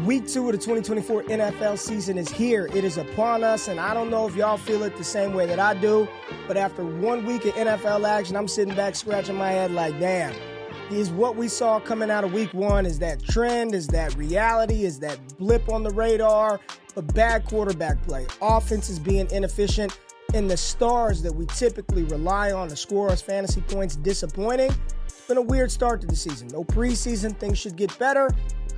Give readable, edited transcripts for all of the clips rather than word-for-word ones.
Week 2 of the 2024 NFL season is here. It is upon us, and I don't know if y'all feel it the same way that I do, but after 1 week of NFL action, I'm sitting back scratching my head like, damn, is what we saw coming out of week 1, is that trend, is that reality, is that blip on the radar, a bad quarterback play, offense is being inefficient, and the stars that we typically rely on to score us fantasy points disappointing. It's been a weird start to the season. No preseason, things should get better.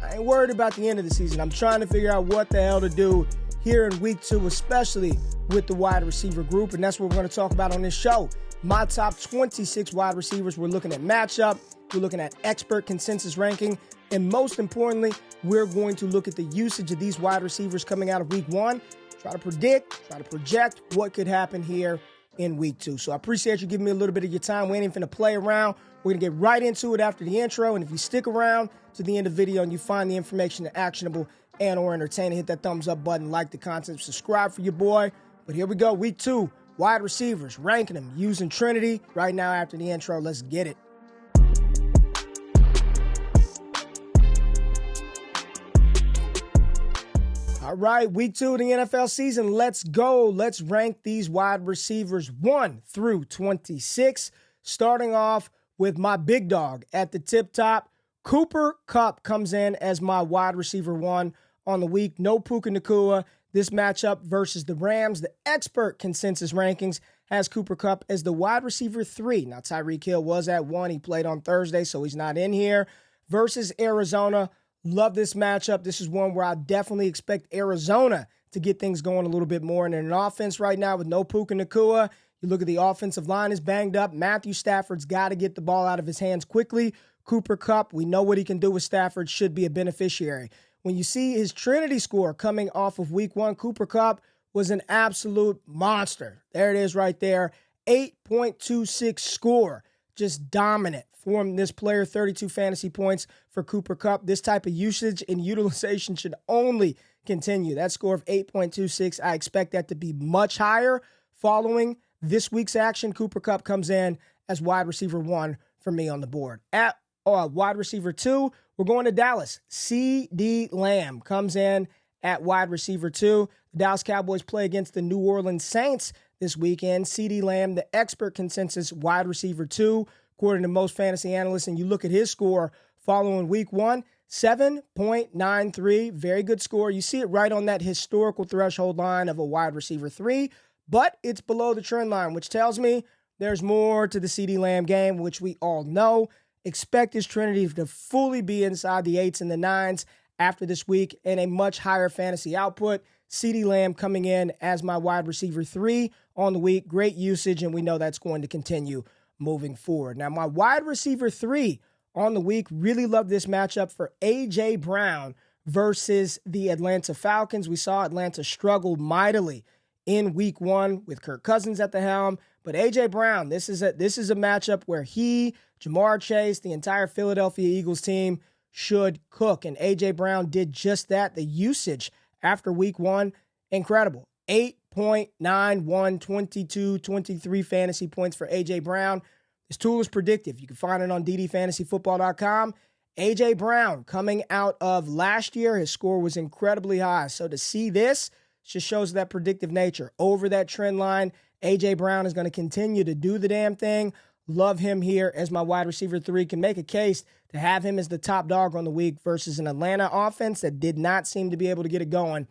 I ain't worried about the end of the season. I'm trying to figure out what the hell to do here in week 2, especially with the wide receiver group, and that's what we're going to talk about on this show. My top 26 wide receivers. We're looking at matchup, we're looking at expert consensus ranking, and most importantly, we're going to look at the usage of these wide receivers coming out of week 1, try to predict, try to project what could happen here in week 2. So I appreciate you giving me a little bit of your time. We ain't even finna play around. We're going to get right into it after the intro, and if you stick around to the end of the video and you find the information actionable and or entertaining, hit that thumbs up button, like the content, subscribe for your boy. But here we go, week 2, wide receivers, ranking them, using Trinity. Right now after the intro, let's get it. All right, week 2 of the NFL season, let's go. Let's rank these wide receivers 1 through 26, starting off with my big dog at the tip top. Cooper Kupp comes in as my wide receiver 1 on the week. No Puka Nacua. This matchup versus the Rams, the expert consensus rankings has Cooper Kupp as the wide receiver 3. Now, Tyreek Hill was at 1. He played on Thursday, so he's not in here. Versus Arizona. Love this matchup. This is one where I definitely expect Arizona to get things going a little bit more. And in an offense right now with no Puka Nacua, you look at the offensive line is banged up. Matthew Stafford's got to get the ball out of his hands quickly. Cooper Kupp, we know what he can do with Stafford, should be a beneficiary. When you see his Trinity score coming off of week 1, Cooper Kupp was an absolute monster. There it is right there. 8.26 score. Just dominant from this player. 32 fantasy points for Cooper Kupp. This type of usage and utilization should only continue. That score of 8.26, I expect that to be much higher following this week's action. Cooper Kupp comes in as wide receiver 1 for me on the board. At wide receiver 2, we're going to Dallas. CeeDee Lamb comes in at wide receiver 2. The Dallas Cowboys play against the New Orleans Saints this weekend. CeeDee Lamb, the expert consensus wide receiver 2, according to most fantasy analysts. And you look at his score following week 1, 7.93. Very good score. You see it right on that historical threshold line of a wide receiver 3, but it's below the trend line, which tells me there's more to the CeeDee Lamb game, which we all know. Expect his Trinity to fully be inside the 8s and the 9s after this week and a much higher fantasy output. CeeDee Lamb coming in as my wide receiver 3 on the week. Great usage, and we know that's going to continue moving forward. Now, my wide receiver 3 on the week, really love this matchup for A.J. Brown versus the Atlanta Falcons. We saw Atlanta struggle mightily in week 1 with Kirk Cousins at the helm. But A.J. Brown, this is a matchup where he, Jamar Chase, the entire Philadelphia Eagles team should cook. And A.J. Brown did just that. The usage after week 1, incredible. 8.91, 22, 23 fantasy points for A.J. Brown. This tool is predictive. You can find it on ddfantasyfootball.com. A.J. Brown coming out of last year, his score was incredibly high. So to see this just shows that predictive nature. Over that trend line, A.J. Brown is going to continue to do the damn thing. Love him here as my wide receiver 3. Can make a case to have him as the top dog on the week versus an Atlanta offense that did not seem to be able to get it going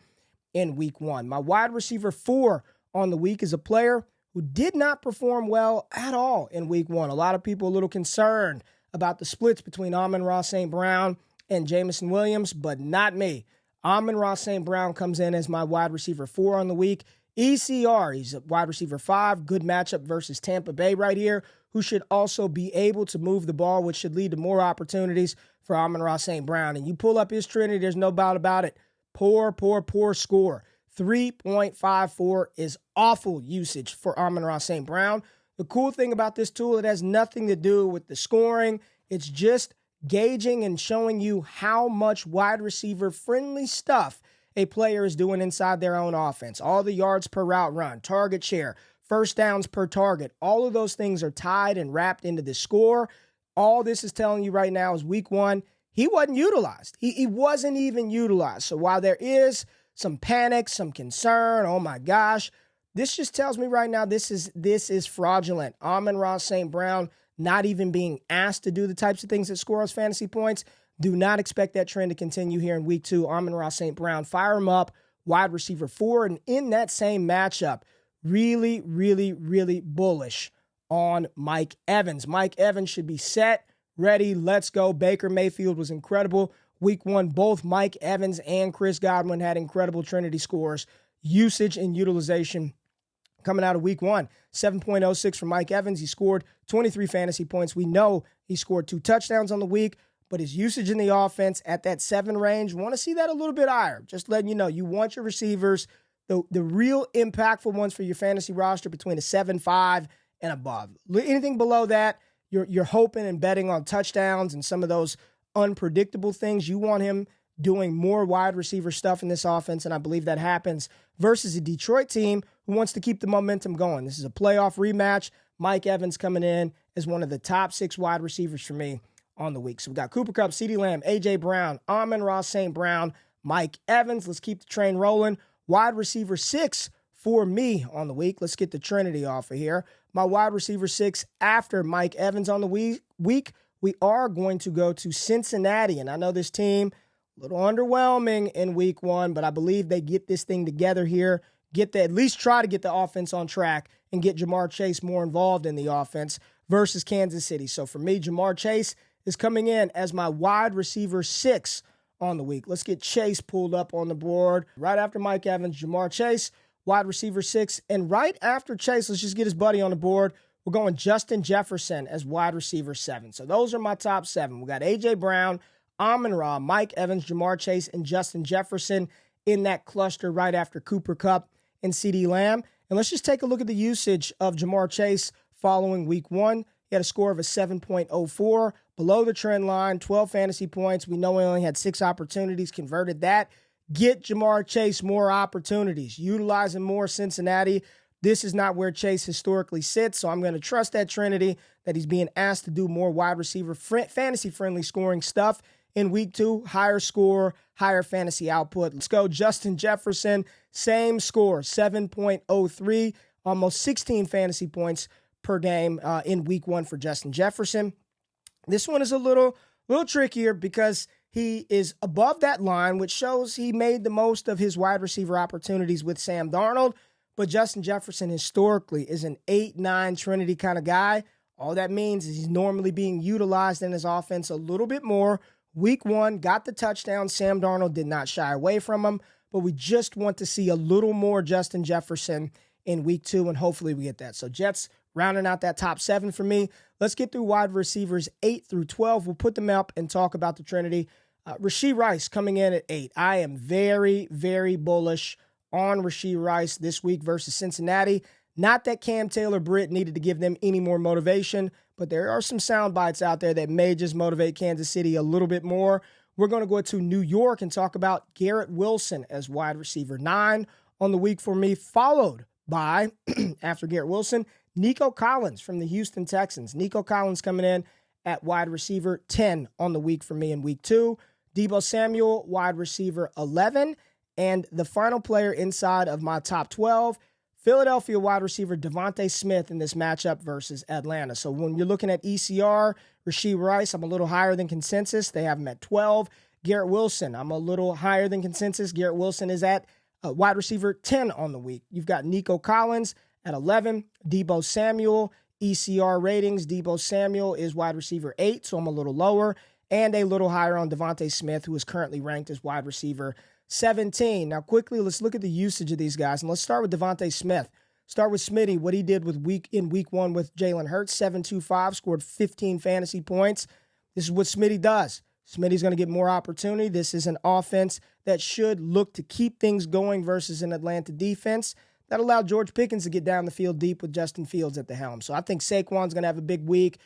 in week 1. My wide receiver 4 on the week is a player who did not perform well at all in week 1. A lot of people a little concerned about the splits between Amon Ra St.Brown and Jameson Williams, but not me. Amon Ra St.Brown comes in as my wide receiver 4 on the week. ECR, he's a wide receiver 5. Good matchup versus Tampa Bay right here, who should also be able to move the ball, which should lead to more opportunities for Amon Ra St.Brown. And you pull up his Trinity, there's no doubt about it. Poor score. 3.54 is awful usage for Amon Ra St.Brown. The cool thing about this tool, it has nothing to do with the scoring. It's just gauging and showing you how much wide receiver friendly stuff a player is doing inside their own offense. All the yards per route run, target share, first downs per target, all of those things are tied and wrapped into the score. All this is telling you right now is week 1, he wasn't utilized. He wasn't even utilized. So while there is some panic, some concern, oh my gosh, this just tells me right now this is fraudulent. Amon Ra St.Brown not even being asked to do the types of things that score us fantasy points. Do not expect that trend to continue here in week 2. Amon Ra St.Brown, fire him up, wide receiver 4. And in that same matchup, really, really, really bullish on Mike Evans. Mike Evans should be set, ready, let's go. Baker Mayfield was incredible. Week 1, both Mike Evans and Chris Godwin had incredible Trinity scores. Usage and utilization coming out of week 1, 7.06 for Mike Evans. He scored 23 fantasy points. We know he scored 2 touchdowns on the week, but his usage in the offense at that 7 range, want to see that a little bit higher. Just letting you know, you want your receivers, the real impactful ones for your fantasy roster between a 7.5 and above. Anything below that, you're hoping and betting on touchdowns and some of those unpredictable things. You want him doing more wide receiver stuff in this offense, and I believe that happens versus a Detroit team who wants to keep the momentum going. This is a playoff rematch. Mike Evans coming in as one of the top 6 wide receivers for me on the week. So we got Cooper Kupp, CeeDee Lamb, A.J. Brown, Amon Ra St.Brown, Mike Evans. Let's keep the train rolling. Wide receiver 6 for me on the week. Let's get the Trinity off of here. My wide receiver 6 after Mike Evans on the week, we are going to go to Cincinnati. And I know this team, a little underwhelming in week 1, but I believe they get this thing together here, at least try to get the offense on track and get Jamar Chase more involved in the offense versus Kansas City. So for me, Jamar Chase is coming in as my wide receiver 6 on the week. Let's get Chase pulled up on the board. Right after Mike Evans, Jamar Chase, wide receiver 6. And right after Chase, let's just get his buddy on the board. We're going Justin Jefferson as wide receiver 7. So those are my top 7. We got A.J. Brown, Amon Ra, Mike Evans, Jamar Chase, and Justin Jefferson in that cluster right after Cooper Kupp and CeeDee Lamb. And let's just take a look at the usage of Jamar Chase following week 1. He had a score of a 7.04, below the trend line, 12 fantasy points. We know he only had 6 opportunities, converted that. Get Jamar Chase more opportunities, utilizing more Cincinnati. This is not where Chase historically sits, so I'm going to trust that Trinity, that he's being asked to do more wide receiver fantasy-friendly scoring stuff in week 2. Higher score, higher fantasy output. Let's go Justin Jefferson, same score, 7.03, almost 16 fantasy points per game in week 1 for Justin Jefferson. This one is a little trickier because he is above that line, which shows he made the most of his wide receiver opportunities with Sam Darnold. But Justin Jefferson historically is an 8-9 Trinity kind of guy. All that means is he's normally being utilized in his offense a little bit more. Week 1, got the touchdown. Sam Darnold did not shy away from him. But we just want to see a little more Justin Jefferson in week 2, and hopefully we get that. So Jets rounding out that top 7 for me. Let's get through wide receivers 8 through 12. We'll put them up and talk about the Trinity. Rashee Rice coming in at 8. I am very, very bullish on Rashee Rice this week versus Cincinnati. Not that Cam Taylor-Britt needed to give them any more motivation, but there are some sound bites out there that may just motivate Kansas City a little bit more. We're going to go to New York and talk about Garrett Wilson as wide receiver 9 on the week for me, followed by, after Garrett Wilson, Nico Collins from the Houston Texans. Nico Collins coming in at wide receiver 10 on the week for me in week 2. Deebo Samuel, wide receiver 11. And the final player inside of my top 12, Philadelphia wide receiver Devontae Smith in this matchup versus Atlanta. So when you're looking at ECR, Rashee Rice, I'm a little higher than consensus. They have him at 12. Garrett Wilson, I'm a little higher than consensus. Garrett Wilson is at wide receiver 10 on the week. You've got Nico Collins at 11. Deebo Samuel, ECR ratings. Deebo Samuel is wide receiver 8, so I'm a little lower. And a little higher on Devontae Smith, who is currently ranked as wide receiver 17. Now, quickly, let's look at the usage of these guys. And let's start with Devontae Smith. Start with Smitty, what he did in week 1 with Jalen Hurts, 7.25, scored 15 fantasy points. This is what Smitty does. Smitty's going to get more opportunity. This is an offense that should look to keep things going versus an Atlanta defense that allowed George Pickens to get down the field deep with Justin Fields at the helm. So I think Saquon's going to have a big week.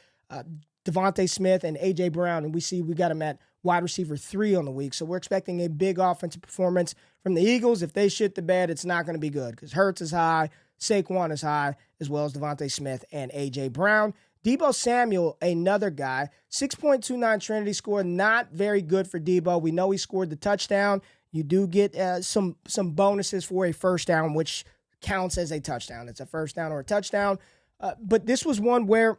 Devontae Smith and A.J. Brown, and we got him at wide receiver 3 on the week. So we're expecting a big offensive performance from the Eagles. If they shit the bed, it's not going to be good because Hurts is high, Saquon is high, as well as Devontae Smith and A.J. Brown. Deebo Samuel, another guy, 6.29 Trinity Score, not very good for Deebo. We know he scored the touchdown. You do get some bonuses for a first down, which counts as a touchdown. It's a first down or a touchdown. But this was one where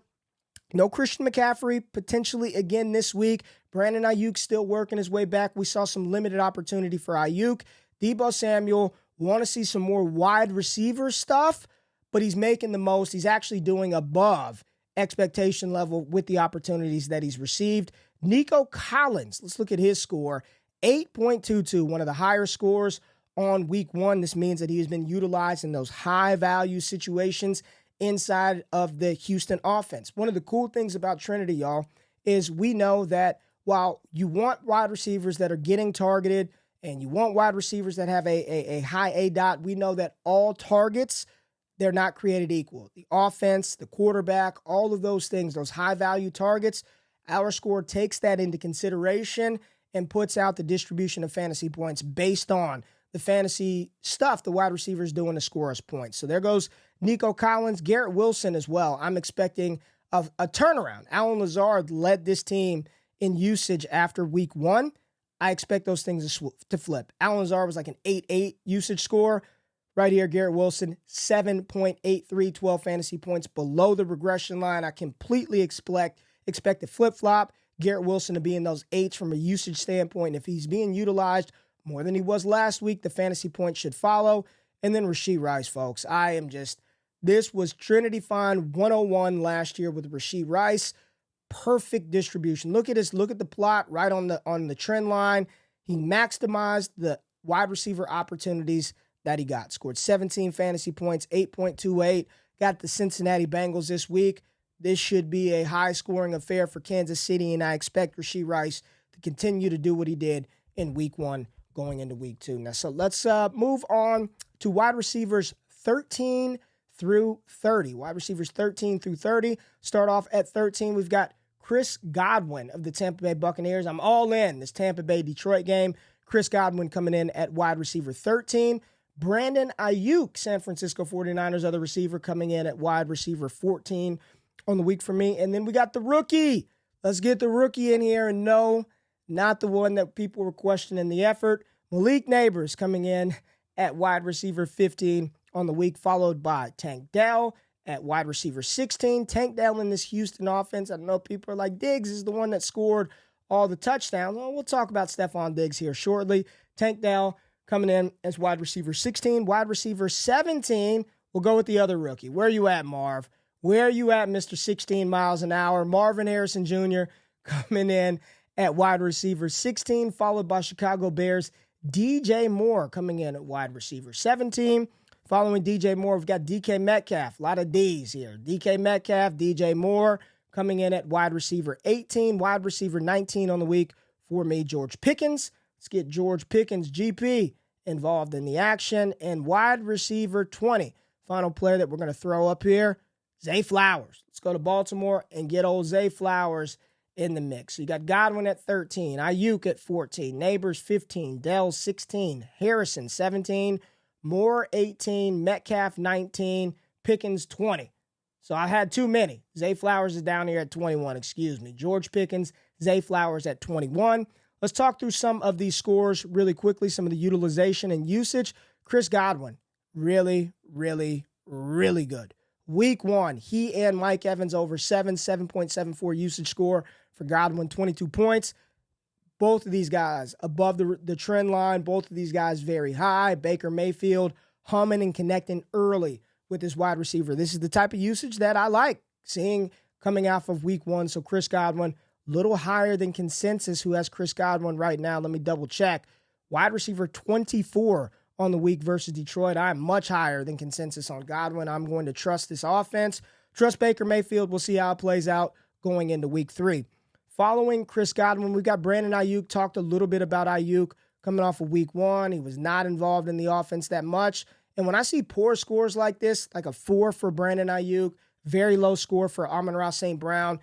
no Christian McCaffrey, potentially again this week. Brandon Ayuk still working his way back. We saw some limited opportunity for Ayuk. Deebo Samuel, want to see some more wide receiver stuff, but he's making the most. He's actually doing above expectation level with the opportunities that he's received. Nico Collins, let's look at his score. 8.22, one of the higher scores on week one. This means that he has been utilized in those high-value situations inside of the Houston offense. One of the cool things about Trinity, y'all, is we know that while you want wide receivers that are getting targeted and you want wide receivers that have a high ADOT, we know that all targets, they're not created equal. The offense, the quarterback, all of those things, those high-value targets, our score takes that into consideration and puts out the distribution of fantasy points based on the fantasy stuff the wide receivers doing to score us points. So there goes Nico Collins, Garrett Wilson as well. I'm expecting a turnaround. Allen Lazard led this team in usage after week one. I expect those things to flip. Allen Lazard was like an 8.8 usage score. Right here, Garrett Wilson, 7.83, 12 fantasy points below the regression line. I completely expect a flip-flop. Garrett Wilson to be in those 8s from a usage standpoint. If he's being utilized more than he was last week, the fantasy points should follow. And then Rashee Rice, folks. This was Trinity Fine 101 last year with Rashee Rice. Perfect distribution. Look at this. Look at the plot right on the trend line. He maximized the wide receiver opportunities that he got. Scored 17 fantasy points, 8.28. Got the Cincinnati Bengals this week. This should be a high-scoring affair for Kansas City, and I expect Rashee Rice to continue to do what he did in week one going into week two. Now, so let's move on to wide receivers 13 through 30. Wide receivers 13 through 30. Start off at 13. We've got Chris Godwin of the Tampa Bay Buccaneers. I'm all in this Tampa Bay-Detroit game. Chris Godwin coming in at wide receiver 13. Brandon Ayuk, San Francisco 49ers, other receiver, coming in at wide receiver 14 on the week for me. And then we got the rookie. Let's get the rookie in here. And no, not the one that people were questioning the effort. Malik Neighbors coming in at wide receiver 15 on the week, followed by Tank Dell at wide receiver 16. Tank Dell in this Houston offense, I know people are like, Diggs is the one that scored all the touchdowns. Well, we'll talk about Stephon Diggs here shortly. Tank Dell coming in as wide receiver 16. Wide receiver 17, we'll go with the other rookie. Where are you at, Marv? Where are you at, Mr. 16 miles an hour? Marvin Harrison Jr. coming in at wide receiver 16, followed by Chicago Bears. DJ Moore coming in at wide receiver 17. Following DJ Moore, we've got DK Metcalf. A lot of D's here. DK Metcalf, DJ Moore coming in at wide receiver 18. Wide receiver 19 on the week for me, George Pickens. Let's get George Pickens, GP, involved in the action. And wide receiver 20, final player that we're going to throw up here, Zay Flowers. Let's go to Baltimore and get old Zay Flowers in the mix. So you got Godwin at 13, Ayuk at 14, Neighbors 15, Dell 16, Harrison 17, Moore 18, Metcalf 19, Pickens 20. So I had too many. Zay Flowers is down here at 21, excuse me. George Pickens, Zay Flowers at 21. Let's talk through some of these scores really quickly, some of the utilization and usage. Chris Godwin, really, really, really good. Week one, he and Mike Evans over 7.74 usage score for Godwin, 22 points. Both of these guys above the trend line. Both of these guys very high. Baker Mayfield humming and connecting early with his wide receiver. This is the type of usage that I like seeing coming off of week one. So Chris Godwin, little higher than consensus. Who has Chris Godwin right now? Let me double check. Wide receiver 24 on the week versus Detroit. I'm much higher than consensus on Godwin. I'm going to trust this offense. Trust Baker Mayfield. We'll see how it plays out going into week three. Following Chris Godwin, we've got Brandon Ayuk. Talked a little bit about Ayuk coming off of week one. He was not involved in the offense that much. And when I see poor scores like this, like a 4 for Brandon Ayuk, very low score for Amon Ra St.Brown,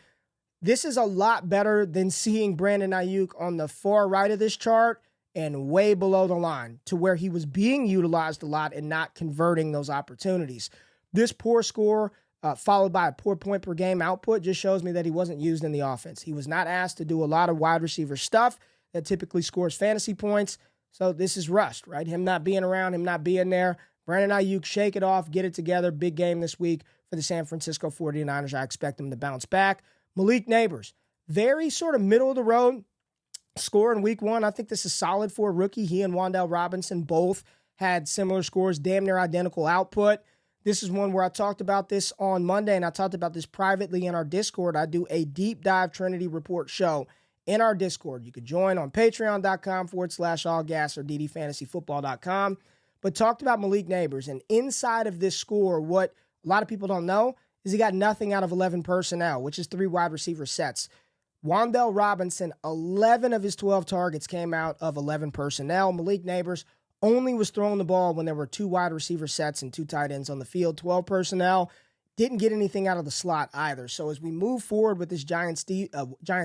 this is a lot better than seeing Brandon Ayuk on the far right of this chart and way below the line to where he was being utilized a lot and not converting those opportunities. This poor score followed by a poor point per game output, just shows me that he wasn't used in the offense. He was not asked to do a lot of wide receiver stuff that typically scores fantasy points. So this is rust, right? Him not being around, him not being there. Brandon Ayuk, shake it off, get it together. Big game this week for the San Francisco 49ers. I expect them to bounce back. Malik Neighbors, very sort of middle of the road score in week 1. I think this is solid for a rookie. He and Wan'Dale Robinson both had similar scores, damn near identical output. This is one where I talked about this on Monday, and I talked about this privately in our Discord. I do a deep dive Trinity Report show in our Discord. You could join on patreon.com/allgas or ddfantasyfootball.com. But talked about Malik Neighbors, and inside of this score, what a lot of people don't know is he got nothing out of 11 personnel, which is 3 wide receiver sets. Wan'Dale Robinson, 11 of his 12 targets came out of 11 personnel. Malik Neighbors only was throwing the ball when there were 2 wide receiver sets and 2 tight ends on the field. 12 personnel, didn't get anything out of the slot either. So as we move forward with this Giants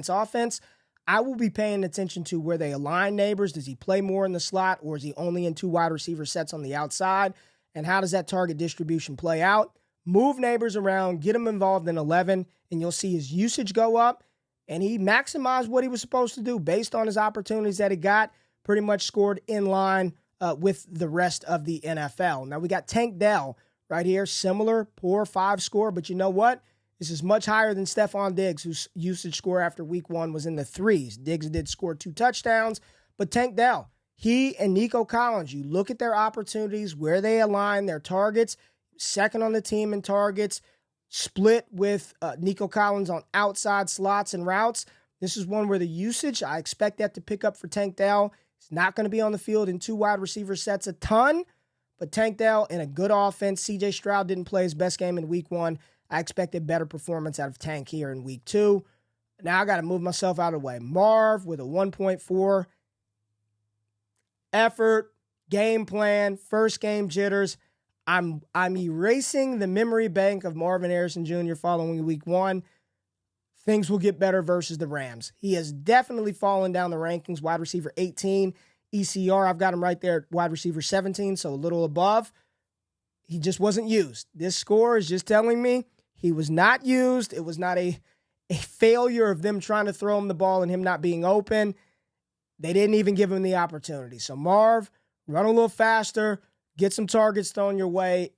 offense, I will be paying attention to where they align Neighbors. Does he play more in the slot, or is he only in 2 wide receiver sets on the outside? And how does that target distribution play out? Move Neighbors around, get him involved in 11, and you'll see his usage go up. And he maximized what he was supposed to do based on his opportunities that he got. Pretty much scored in line with the rest of the NFL. Now we got Tank Dell right here. Similar, poor 5 score, but you know what? This is much higher than Stephon Diggs, whose usage score after week 1 was in the 3s. Diggs did score 2 touchdowns, but Tank Dell, he and Nico Collins, you look at their opportunities, where they align their targets, second on the team in targets, split with Nico Collins on outside slots and routes. This is one where the usage, I expect that to pick up for Tank Dell. He's not going to be on the field in 2 wide receiver sets a ton, but Tank Dell in a good offense. CJ Stroud didn't play his best game in week 1. I expect a better performance out of Tank here in week 2. Now I got to move myself out of the way. Marv with a 1.4 effort, game plan, first game jitters. I'm erasing the memory bank of Marvin Harrison Jr. following week 1. Things will get better versus the Rams. He has definitely fallen down the rankings. Wide receiver 18, ECR, I've got him right there at wide receiver 17, so a little above. He just wasn't used. This score is just telling me he was not used. It was not a failure of them trying to throw him the ball and him not being open. They didn't even give him the opportunity. So Marv, run a little faster, get some targets thrown your way,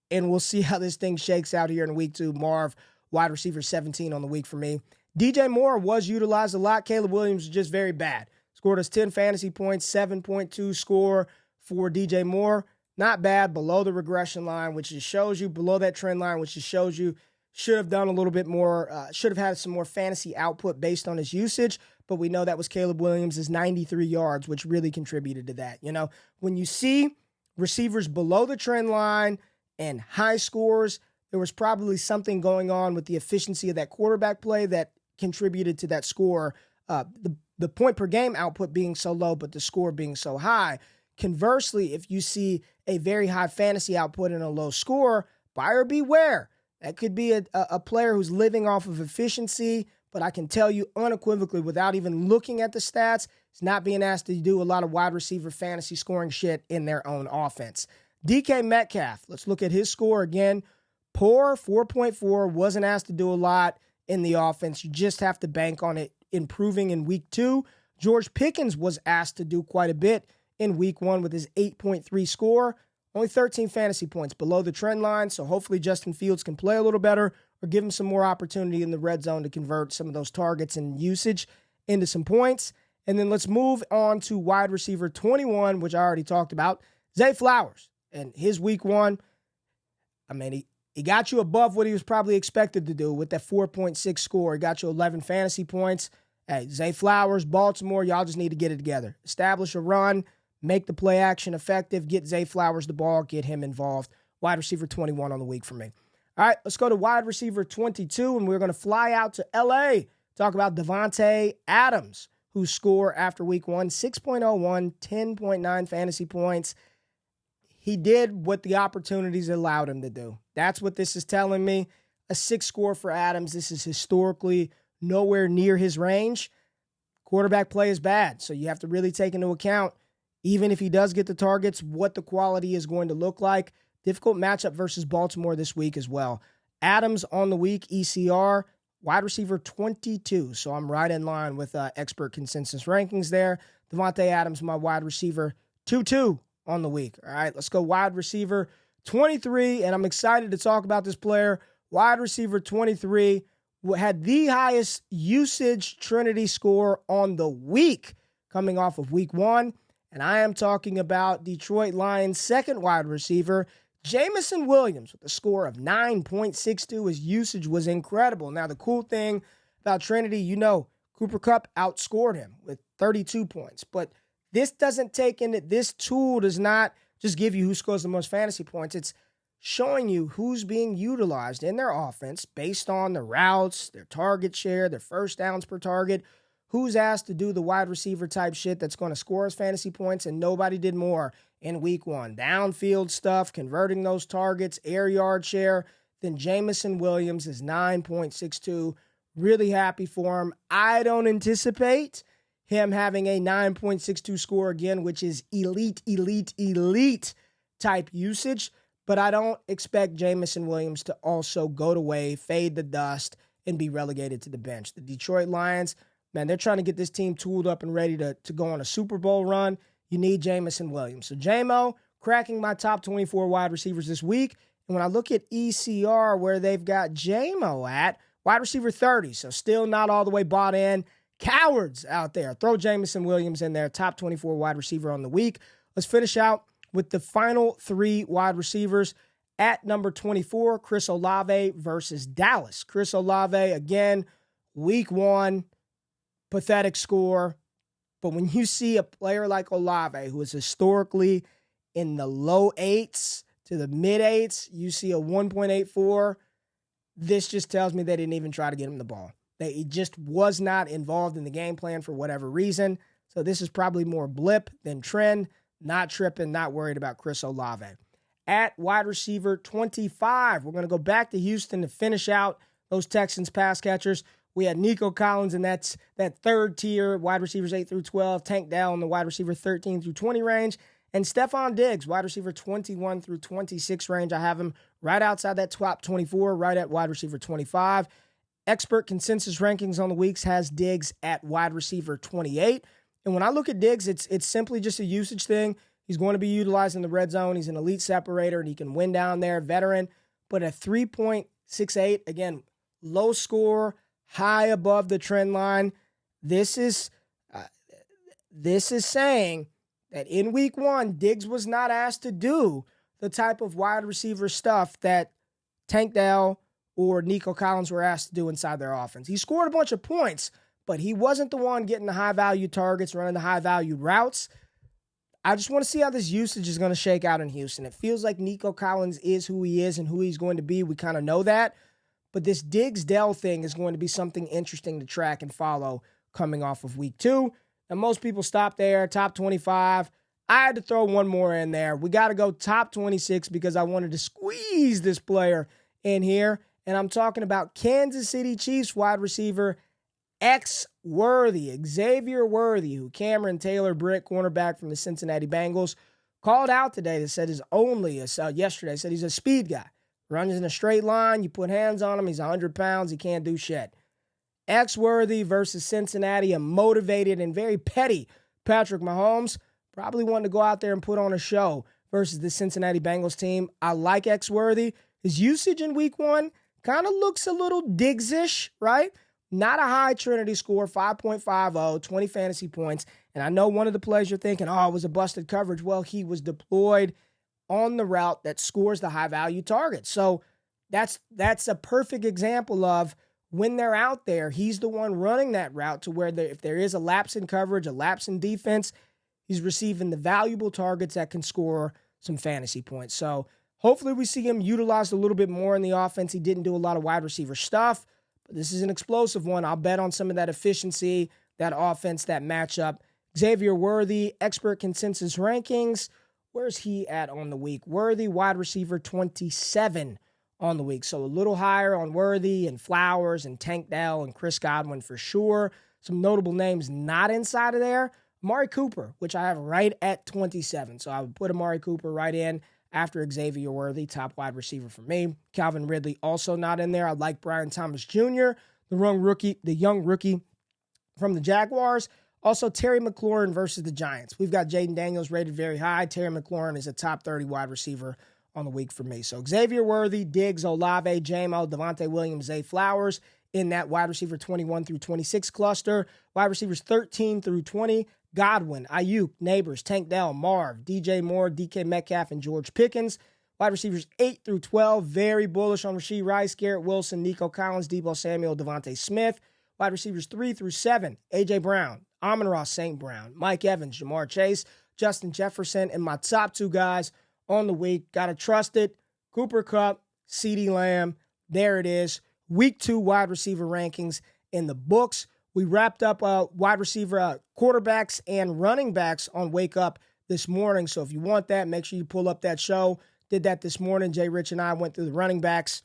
and we'll see how this thing shakes out here in week 2. Marv, wide receiver 17 on the week for me. DJ Moore was utilized a lot. Caleb Williams was just very bad. Scored us 10 fantasy points, 7.2 score for DJ Moore. Not bad, below the regression line, which just shows you, below that trend line, which just shows you should have done a little bit more, should have had some more fantasy output based on his usage, but we know that was Caleb Williams' 93 yards, which really contributed to that. You know, when you see receivers below the trend line and high scores, there was probably something going on with the efficiency of that quarterback play that contributed to that score, the point per game output being so low, but the score being so high. Conversely, if you see a very high fantasy output and a low score, buyer beware. That could be a player who's living off of efficiency, but I can tell you unequivocally, without even looking at the stats, he's not being asked to do a lot of wide receiver fantasy scoring shit in their own offense. DK Metcalf, let's look at his score again. Poor, 4.4, wasn't asked to do a lot in the offense. You just have to bank on it improving in week 2. George Pickens was asked to do quite a bit in week 1 with his 8.3 score. Only 13 fantasy points below the trend line, so hopefully Justin Fields can play a little better or give him some more opportunity in the red zone to convert some of those targets and usage into some points. And then let's move on to wide receiver 21, which I already talked about, Zay Flowers. And his week 1, I mean, he got you above what he was probably expected to do with that 4.6 score. He got you 11 fantasy points. Hey, Zay Flowers, Baltimore, y'all just need to get it together. Establish a run, make the play action effective, get Zay Flowers the ball, get him involved. Wide receiver 21 on the week for me. All right, let's go to wide receiver 22, and we're going to fly out to L.A., talk about Devontae Adams, whose score after week 1, 6.01, 10.9 fantasy points. He did what the opportunities allowed him to do. That's what this is telling me. A 6 score for Adams. This is historically nowhere near his range. Quarterback play is bad, so you have to really take into account, even if he does get the targets, what the quality is going to look like. Difficult matchup versus Baltimore this week as well. Adams on the week, ECR, wide receiver 22. So I'm right in line with expert consensus rankings there. Devontae Adams, my wide receiver 2-2 on the week. All right, let's go wide receiver 23, and I'm excited to talk about this player. Wide receiver 23 had the highest usage Trinity score on the week coming off of week 1, and I am talking about Detroit Lions' second wide receiver, Jameson Williams, with a score of 9.62. His usage was incredible. Now, the cool thing about Trinity, Cooper Kupp outscored him with 32 points, but this tool does not just give you who scores the most fantasy points. It's showing you who's being utilized in their offense based on the routes, their target share, their first downs per target, who's asked to do the wide receiver type shit that's going to score us fantasy points, and nobody did more in week 1. Downfield stuff, converting those targets, air yard share, then Jameson Williams is 9.62. Really happy for him. I don't anticipate him having a 9.62 score again, which is elite type usage, but I don't expect Jameson Williams to also go to way, fade the dust, and be relegated to the bench. The Detroit Lions, man, they're trying to get this team tooled up and ready to go on a Super Bowl run. You need Jameson Williams. So J-Mo cracking my top 24 wide receivers this week. And when I look at ECR, where they've got J-Mo at, wide receiver 30, so still not all the way bought in. Cowards out there. Throw Jameson Williams in there, top 24 wide receiver on the week. Let's finish out with the final 3 wide receivers. At number 24, Chris Olave versus Dallas. Chris Olave, again, week 1, pathetic score. But when you see a player like Olave, who is historically in the low 8s to the mid 8s, you see a 1.84, this just tells me they didn't even try to get him the ball. He just was not involved in the game plan for whatever reason. So this is probably more blip than trend. Not tripping, not worried about Chris Olave. At wide receiver 25, we're going to go back to Houston to finish out those Texans pass catchers. We had Nico Collins, and that's that third tier, wide receivers 8 through 12. Tank Dell in the wide receiver 13 through 20 range. And Stephon Diggs, wide receiver 21 through 26 range. I have him right outside that top 24, right at wide receiver 25. Expert consensus rankings on the weeks has Diggs at wide receiver 28. And when I look at Diggs, it's simply just a usage thing. He's going to be utilized in the red zone. He's an elite separator, and he can win down there, veteran. But at 3.68, again, low score, high above the trend line. This is saying that in week 1, Diggs was not asked to do the type of wide receiver stuff that Tank Dell or Nico Collins were asked to do inside their offense. He scored a bunch of points, but he wasn't the one getting the high-value targets, running the high-value routes. I just want to see how this usage is going to shake out in Houston. It feels like Nico Collins is who he is and who he's going to be. We kind of know that. But this Diggs-Dell thing is going to be something interesting to track and follow coming off of week 2. And most people stop there, top 25. I had to throw one more in there. We got to go top 26 because I wanted to squeeze this player in here. And I'm talking about Kansas City Chiefs wide receiver X-Worthy, Xavier Worthy, who Cameron Taylor-Britt, cornerback from the Cincinnati Bengals, called out today that said yesterday said he's a speed guy. Runs in a straight line, you put hands on him, he's 100 pounds, he can't do shit. X-Worthy versus Cincinnati, a motivated and very petty Patrick Mahomes, probably wanted to go out there and put on a show versus the Cincinnati Bengals team. I like X-Worthy. His usage in week 1 kind of looks a little Diggs-ish, right? Not a high Trinity score, 5.50, 20 fantasy points. And I know one of the plays you're thinking, it was a busted coverage. Well, he was deployed on the route that scores the high-value target. So that's a perfect example of when they're out there, he's the one running that route to where if there is a lapse in coverage, a lapse in defense, he's receiving the valuable targets that can score some fantasy points. So hopefully we see him utilized a little bit more in the offense. He didn't do a lot of wide receiver stuff, but this is an explosive one. I'll bet on some of that efficiency, that offense, that matchup. Xavier Worthy, expert consensus rankings. Where's he at on the week? Worthy, wide receiver 27 on the week. So a little higher on Worthy and Flowers and Tank Dell and Chris Godwin for sure. Some notable names not inside of there. Amari Cooper, which I have right at 27. So I would put Amari Cooper right in. after Xavier Worthy, top wide receiver for me. Calvin Ridley also not in there. I like Brian Thomas Jr., the young rookie from the Jaguars. Also, Terry McLaurin versus the Giants. We've got Jaden Daniels rated very high. Terry McLaurin is a top 30 wide receiver on the week for me. So Xavier Worthy, Diggs, Olave, J-Mo, Devontae Williams, Zay Flowers in that wide receiver 21 through 26 cluster. Wide receivers 13 through 20, Godwin, Ayuk, Neighbors, Tank Dell, Marv, DJ Moore, DK Metcalf, and George Pickens. Wide receivers 8 through 12, very bullish on Rashee Rice, Garrett Wilson, Nico Collins, Deebo Samuel, Devontae Smith. Wide receivers 3 through 7, A.J. Brown, Amon Ra St.Brown, Mike Evans, Jamar Chase, Justin Jefferson, and my top 2 guys on the week. Got to trust it. Cooper Kupp, CeeDee Lamb. There it is. Week 2 wide receiver rankings in the books. We wrapped up wide receiver quarterbacks and running backs on Wake Up this morning. So if you want that, make sure you pull up that show. Did that this morning. JRich and I went through the running backs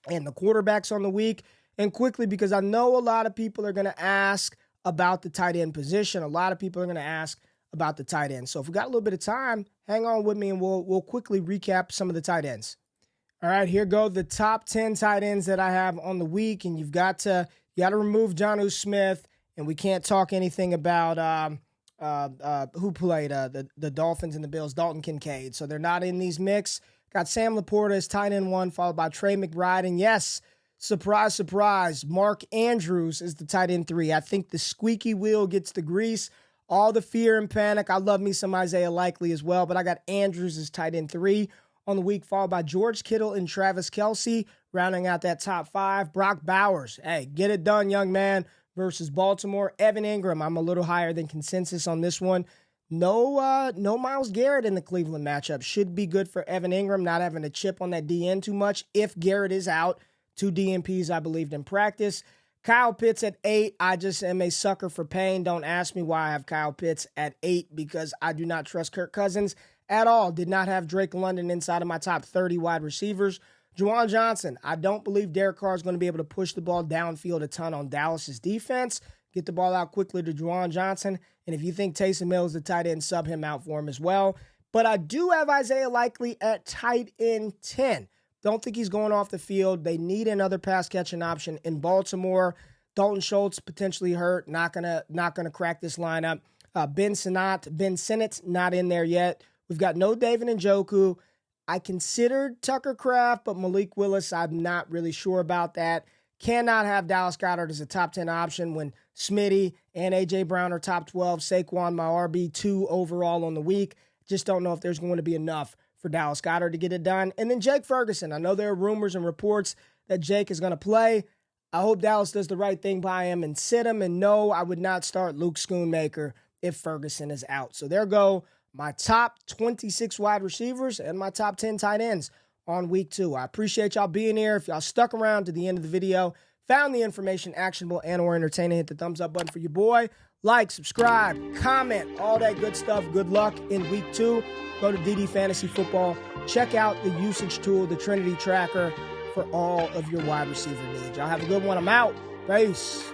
and the quarterbacks on the week. And quickly, because I know a lot of people are going to ask about the tight end position. A lot of people are going to ask about the tight end. So if we got a little bit of time, hang on with me and we'll quickly recap some of the tight ends. All right, here go the top 10 tight ends that I have on the week. And you got to remove Jonnu Smith, and we can't talk anything about who played the Dolphins and the Bills, Dalton Kincaid. So they're not in these mix. Got Sam Laporta as tight end 1, followed by Trey McBride. And yes, surprise, surprise, Mark Andrews is the tight end 3. I think the squeaky wheel gets the grease. All the fear and panic. I love me some Isaiah Likely as well, but I got Andrews as tight end 3 on the week, followed by George Kittle and Travis Kelce, rounding out that top 5. Brock Bowers, hey, get it done, young man, versus Baltimore. Evan Ingram, I'm a little higher than consensus on this one. No Myles Garrett in the Cleveland matchup. Should be good for Evan Ingram, not having to chip on that DN too much if Garrett is out. 2 DNPs, I believed in practice. Kyle Pitts at 8. I just am a sucker for pain. Don't ask me why I have Kyle Pitts at 8 because I do not trust Kirk Cousins at all. Did not have Drake London inside of my top 30 wide receivers. Juwan Johnson, I don't believe Derek Carr is going to be able to push the ball downfield a ton on Dallas's defense. Get the ball out quickly to Juwan Johnson. And if you think Taysom Hill is the tight end, sub him out for him as well. But I do have Isaiah Likely at tight end 10. Don't think he's going off the field. They need another pass catching option in Baltimore. Dalton Schultz potentially hurt. Not gonna crack this lineup. Ben Sinnott not in there yet. We've got no David Njoku. I considered Tucker Kraft, but Malik Willis, I'm not really sure about that. Cannot have Dallas Goedert as a top 10 option when Smitty and A.J. Brown are top 12. Saquon, my RB2 overall on the week. Just don't know if there's going to be enough for Dallas Goedert to get it done. And then Jake Ferguson. I know there are rumors and reports that Jake is going to play. I hope Dallas does the right thing by him and sit him. And no, I would not start Luke Schoonmaker if Ferguson is out. So there go my top 26 wide receivers and my top 10 tight ends on week 2. I appreciate y'all being here. If y'all stuck around to the end of the video, found the information actionable and or entertaining, hit the thumbs up button for your boy. Like, subscribe, comment, all that good stuff. Good luck in week 2. Go to DD Fantasy Football. Check out the usage tool, the Trinity Tracker, for all of your wide receiver needs. Y'all have a good one. I'm out. Peace.